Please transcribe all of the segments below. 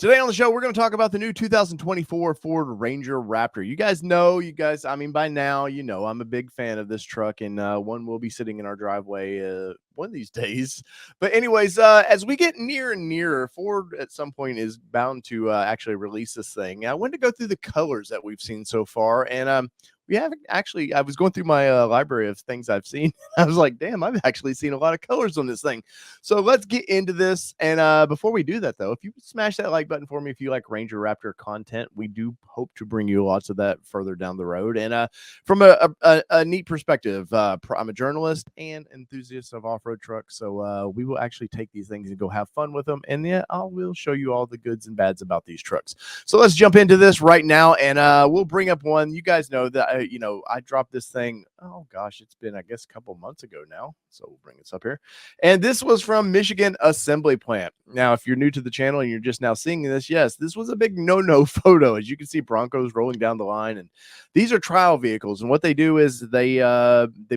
Today on the show, we're going to talk about the new 2024 Ford Ranger Raptor. I mean, by now, I'm a big fan of this truck, and one will be sitting in our driveway one of these days. But anyways, as we get nearer and nearer, Ford at some point is bound to actually release this thing. I wanted to go through the colors that we've seen so far, and we haven't actually. I was going through my library of things I've seen. I was like, damn, I've actually seen a lot of colors on this thing. So let's get into this. And before we do that, though, if you smash that like button for me, if you like Ranger Raptor content, we do hope to bring you lots of that further down the road. And from a neat perspective, I'm a journalist and enthusiast of off-road trucks. So we will actually take these things and go have fun with them. And yeah, I will show you all the goods and bads about these trucks. So let's jump into this right now. And we'll bring up one. You guys know that, I dropped this thing. Oh, gosh, it's been, I guess, a couple months ago now. So we'll bring this up here. And this was from Michigan Assembly Plant. Now, if you're new to the channel and you're just now seeing this, yes, this was a big no-no photo. As you can see, Broncos rolling down the line. And these are trial vehicles. And what they do is they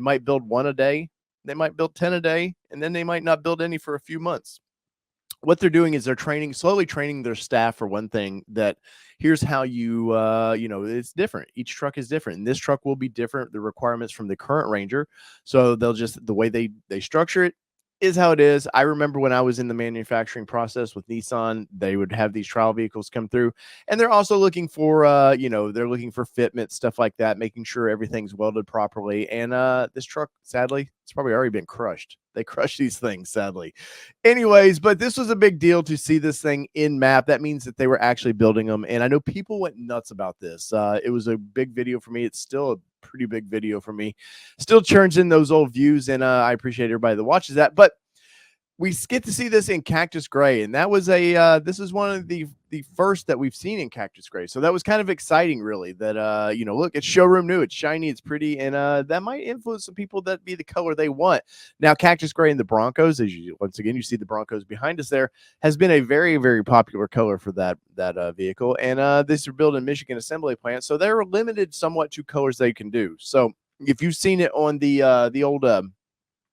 might build one a day. They might build 10 a day. And then they might not build any for a few months. What they're doing is they're slowly training their staff for one thing, that here's how it's different. Each truck is different. And this truck will be different. The requirements from the current Ranger. So the way they structure it is how it is. I remember when I was in the manufacturing process with Nissan, they would have these trial vehicles come through, and they're also looking for, they're looking for fitment, stuff like that, making sure everything's welded properly. And this truck, sadly, it's probably already been crushed. They crush these things, sadly. Anyways, but this was a big deal to see this thing in map. That means that they were actually building them. And I know people went nuts about this. It was a big video for me. It's still a pretty big video for me. Still churns in those old views. And I appreciate everybody that watches that. But we get to see this in Cactus Gray, and that was this is one of the first that we've seen in Cactus Gray. So that was kind of exciting, really, that look, it's showroom new, it's shiny, it's pretty, and that might influence some people that be the color they want. Now, Cactus Gray and the Broncos, once again you see the Broncos behind us there, has been a very, very popular color for that vehicle. And this is built in Michigan Assembly Plant, so they're limited somewhat to colors they can do. So if you've seen it on the old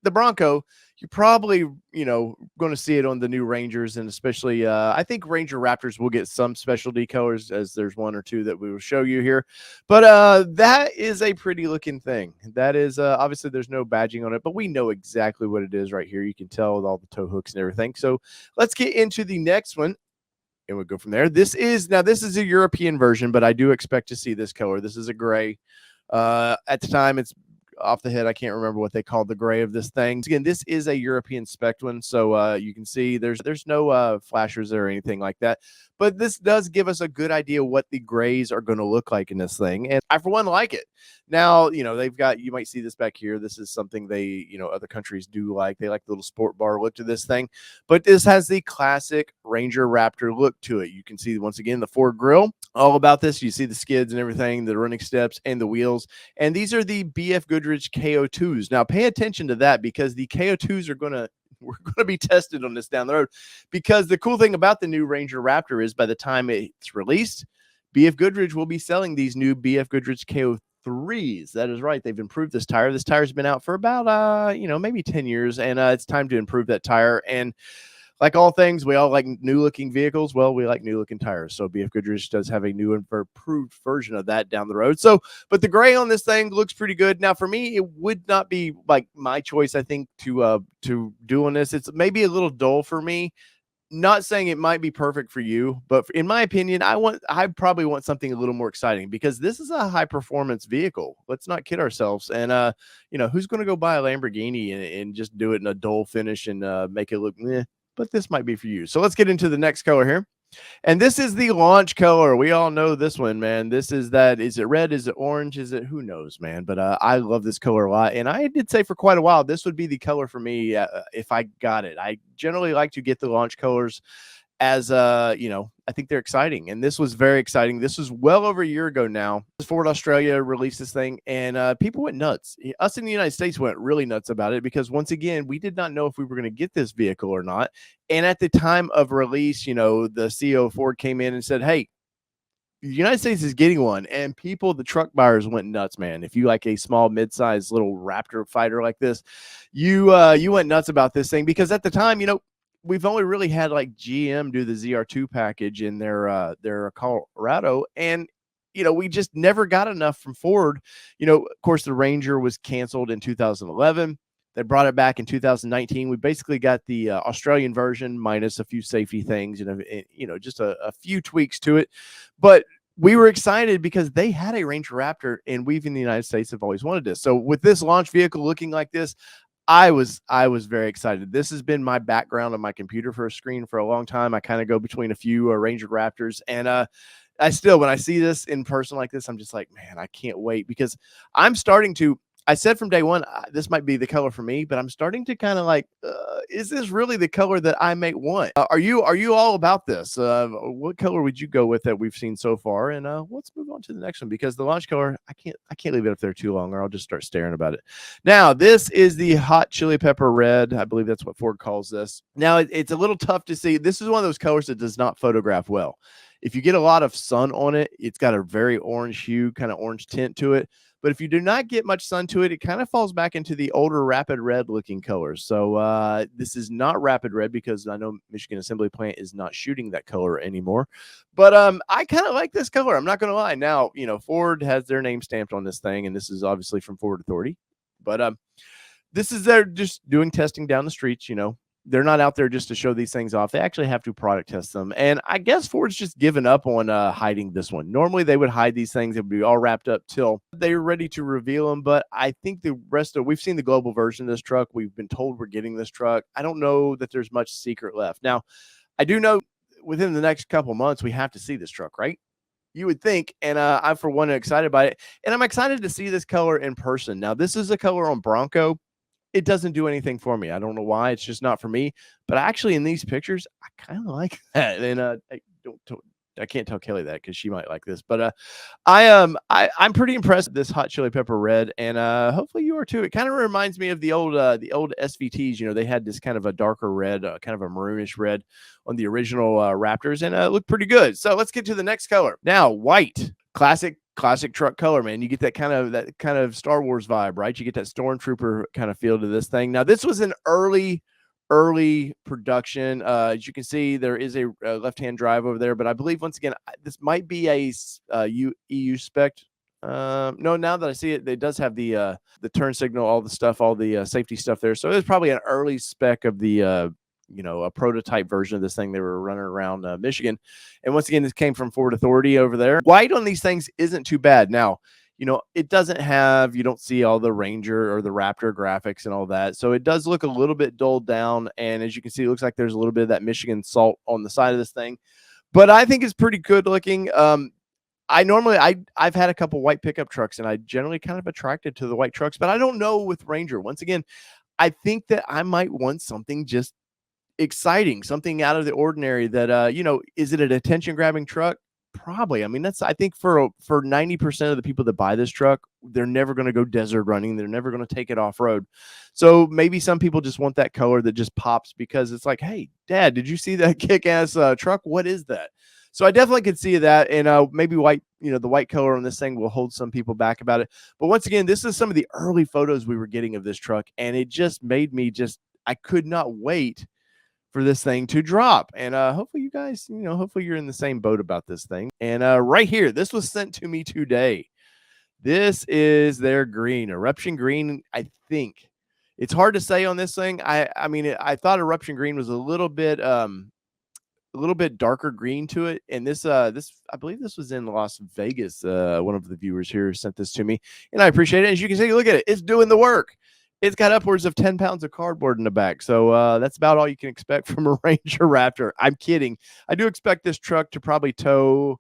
the Bronco, you're probably, going to see it on the new Rangers, and especially, I think Ranger Raptors will get some specialty colors, as there's one or two that we will show you here. But that is a pretty looking thing. That is, obviously there's no badging on it, but we know exactly what it is right here. You can tell with all the tow hooks and everything. So let's get into the next one, and we'll go from there. This is a European version, but I do expect to see this color. This is a gray. At the time, it's off the head, I can't remember what they called the gray of this thing. Again, this is a European spec one, so you can see there's no flashers or anything like that. But this does give us a good idea what the grays are going to look like in this thing, and I, for one, like it. Now, they've got, you might see this back here. This is something they, other countries do like. They like the little sport bar look to this thing, but this has the classic Ranger Raptor look to it. You can see, once again, the Ford grille. All about this, you see the skids and everything, the running steps and the wheels. And these are the BF Goodrich KO2s. Now, pay attention to that, because the KO2s we're going to be tested on this down the road, because the cool thing about the new Ranger Raptor is by the time it's released, BF Goodrich will be selling these new BF Goodrich KO3s. That is right. They've improved this tire. This tire's been out for about, maybe 10 years, and it's time to improve that tire. And like all things, we all like new-looking vehicles. Well, we like new-looking tires. So BF Goodrich does have a new and improved version of that down the road. So, but the gray on this thing looks pretty good. Now, for me, it would not be like my choice, I think, to do on this. It's maybe a little dull for me. Not saying it might be perfect for you, but in my opinion, I probably want something a little more exciting, because this is a high-performance vehicle. Let's not kid ourselves. And who's going to go buy a Lamborghini and just do it in a dull finish and make it look meh? But this might be for you. So let's get into the next color here. And this is the launch color. We all know this one, man. This is that. Is it red? Is it orange? Is it? Who knows, man? But I love this color a lot. And I did say for quite a while, this would be the color for me if I got it. I generally like to get the launch colors, as I think they're exciting, and this was very exciting. This was well over a year ago now. Ford Australia released this thing, and people went nuts. Us in the United States went really nuts about it, because once again, we did not know if we were going to get this vehicle or not. And at the time of release, the CEO of Ford came in and said, hey, the United States is getting one, and the truck buyers went nuts, man. If you like a small, mid-sized little Raptor fighter like this, you went nuts about this thing, because at the time, we've only really had like GM do the ZR2 package in their Colorado, and we just never got enough from Ford. Of course, the Ranger was canceled in 2011. They brought it back in 2019. We basically got the Australian version minus a few safety things and just a few tweaks to it. But we were excited because they had a Ranger Raptor, and we've in the United States have always wanted this. So with this launch vehicle looking like this, I was very excited. This has been my background on my computer for a screen for a long time. I kind of go between a few Ranger Raptors, and I still, when I see this in person like this, I'm just like, man, I can't wait, because I'm starting to. I said from day one, this might be the color for me, but I'm starting to kind of like, is this really the color that I may want? Are you all about this? What color would you go with that we've seen so far? And let's move on to the next one, because the launch color, I can't leave it up there too long, or I'll just start staring about it. Now, this is the hot chili pepper red. I believe that's what Ford calls this. Now, it's a little tough to see. This is one of those colors that does not photograph well. If you get a lot of sun on it, it's got a very orange hue, kind of orange tint to it. But if you do not get much sun to it, it kind of falls back into the older Rapid Red looking colors. So this is not Rapid Red, because I know Michigan Assembly Plant is not shooting that color anymore. But I kind of like this color. I'm not going to lie. Now, Ford has their name stamped on this thing, and this is obviously from Ford Authority. But this is they're just doing testing down the streets. They're not out there just to show these things off. They actually have to product test them. And I guess Ford's just given up on hiding this one. Normally, they would hide these things. It would be all wrapped up till they were ready to reveal them. But I think the rest of, we've seen the global version of this truck. We've been told we're getting this truck. I don't know that there's much secret left. Now, I do know within the next couple months, we have to see this truck, right? You would think. And I'm, for one, excited by it. And I'm excited to see this color in person. Now, this is a color on Bronco. It doesn't do anything for me. I don't know why. It's just not for me. But actually, in these pictures, I kind of like that. And I can't tell Kelly that, because she might like this. But I'm pretty impressed with this hot chili pepper red, and hopefully you are too. It kind of reminds me of the old SVTs. They had this kind of a darker red, kind of a maroonish red on the original Raptors, and it looked pretty good. So let's get to the next color. Now, white. Classic truck color, man. You get that kind of Star Wars vibe, right? You get that stormtrooper kind of feel to this thing. Now, this was an early production. As you can see, there is a left-hand drive over there, but I believe, once again, this might be a EU spec. No, now that I see it, it does have the turn signal, all the stuff, all the safety stuff there. So it's probably an early spec of the a prototype version of this thing they were running around Michigan. And once again, this came from Ford Authority over there. White on these things isn't too bad. Now, it doesn't have, you don't see all the Ranger or the Raptor graphics and all that. So it does look a little bit dulled down. And as you can see, it looks like there's a little bit of that Michigan salt on the side of this thing. But I think it's pretty good looking. I've had a couple white pickup trucks, and I generally kind of attracted to the white trucks, but I don't know with Ranger. Once again, I think that I might want something just exciting, something out of the ordinary that, is it an attention grabbing truck? Probably. I mean, I think for 90% of the people that buy this truck, they're never going to go desert running. They're never going to take it off road. So maybe some people just want that color that just pops, because it's like, hey, Dad, did you see that kick-ass truck? What is that? So I definitely could see that. And maybe white, the white color on this thing will hold some people back about it. But once again, this is some of the early photos we were getting of this truck, and it just made me I could not wait for this thing to drop. And hopefully you guys, hopefully you're in the same boat about this thing. And right here, this was sent to me today. This is their green, eruption green. I think it's hard to say on this thing. I mean, I thought eruption green was a little bit darker green to it. And this I believe this was in Las Vegas. One of the viewers here sent this to me, and I appreciate it. As you can see, look at it. It's doing the work. It's got upwards of 10 pounds of cardboard in the back. So that's about all you can expect from a Ranger Raptor. I'm kidding. I do expect this truck to probably tow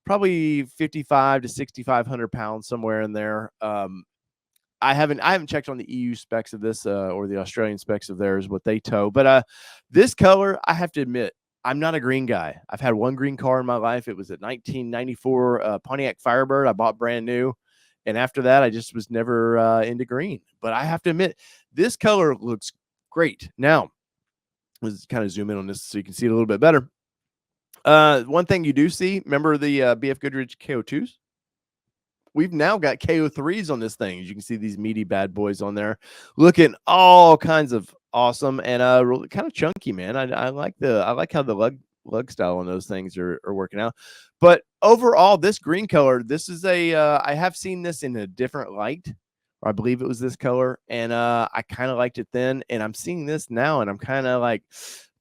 55 to 6,500 pounds, somewhere in there. I haven't checked on the EU specs of this or the Australian specs of theirs, what they tow. But this color, I have to admit, I'm not a green guy. I've had one green car in my life. It was a 1994 Pontiac Firebird. I bought brand new. And after that, I just was never into green. But I have to admit, this color looks great. Now, let's kind of zoom in on this so you can see it a little bit better. One thing you do see, remember the BF Goodrich KO2s? We've now got KO3s on this thing. As you can see, these meaty bad boys on there, looking all kinds of awesome and really kind of chunky, man. I like how the lug style on those things are working out. But overall, this green color, this is a I have seen this in a different light. Or I believe it was this color, and I kind of liked it then, and I'm seeing this now, and I'm kind of like,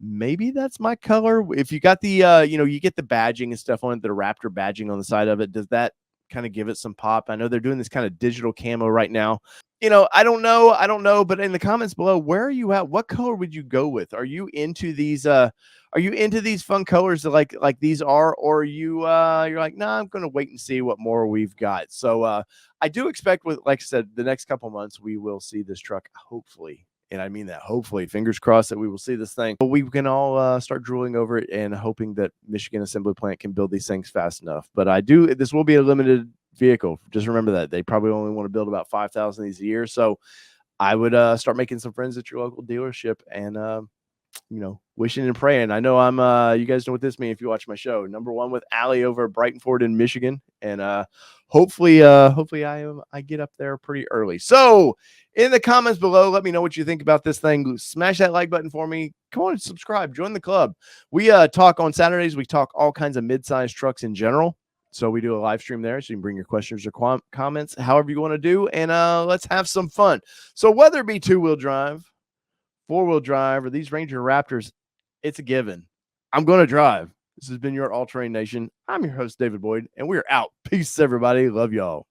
maybe that's my color. If you got the you get the badging and stuff on it, the Raptor badging on the side of it, does that kind of give it some pop? I know they're doing this kind of digital camo right now. I don't know, but in the comments below, where are you at? What color would you go with? Are you into these fun colors that like these are, or are you you're like, nah, I'm gonna wait and see what more we've got. So I do expect, with like I said, the next couple months we will see this truck, hopefully. And I mean that, hopefully, fingers crossed, that we will see this thing. But we can all start drooling over it and hoping that Michigan Assembly Plant can build these things fast enough. But this will be a limited vehicle. Just remember that they probably only want to build about 5,000 of these a year. So I would start making some friends at your local dealership and wishing and praying. I know I'm you guys know what this means if you watch my show. Number one with Allie over at Brighton Ford in Michigan. And hopefully I get up there pretty early. So in the comments below, let me know what you think about this thing. Smash that like button for me. Come on and subscribe. Join the club. We talk on Saturdays. We talk all kinds of mid-sized trucks in general. So we do a live stream there, so you can bring your questions or comments, however you want to do, and let's have some fun. So whether it be two-wheel drive, four-wheel drive, or these Ranger Raptors, it's a given. I'm going to drive. This has been your All Terrain Nation. I'm your host, David Boyd, and we're out. Peace, everybody. Love y'all.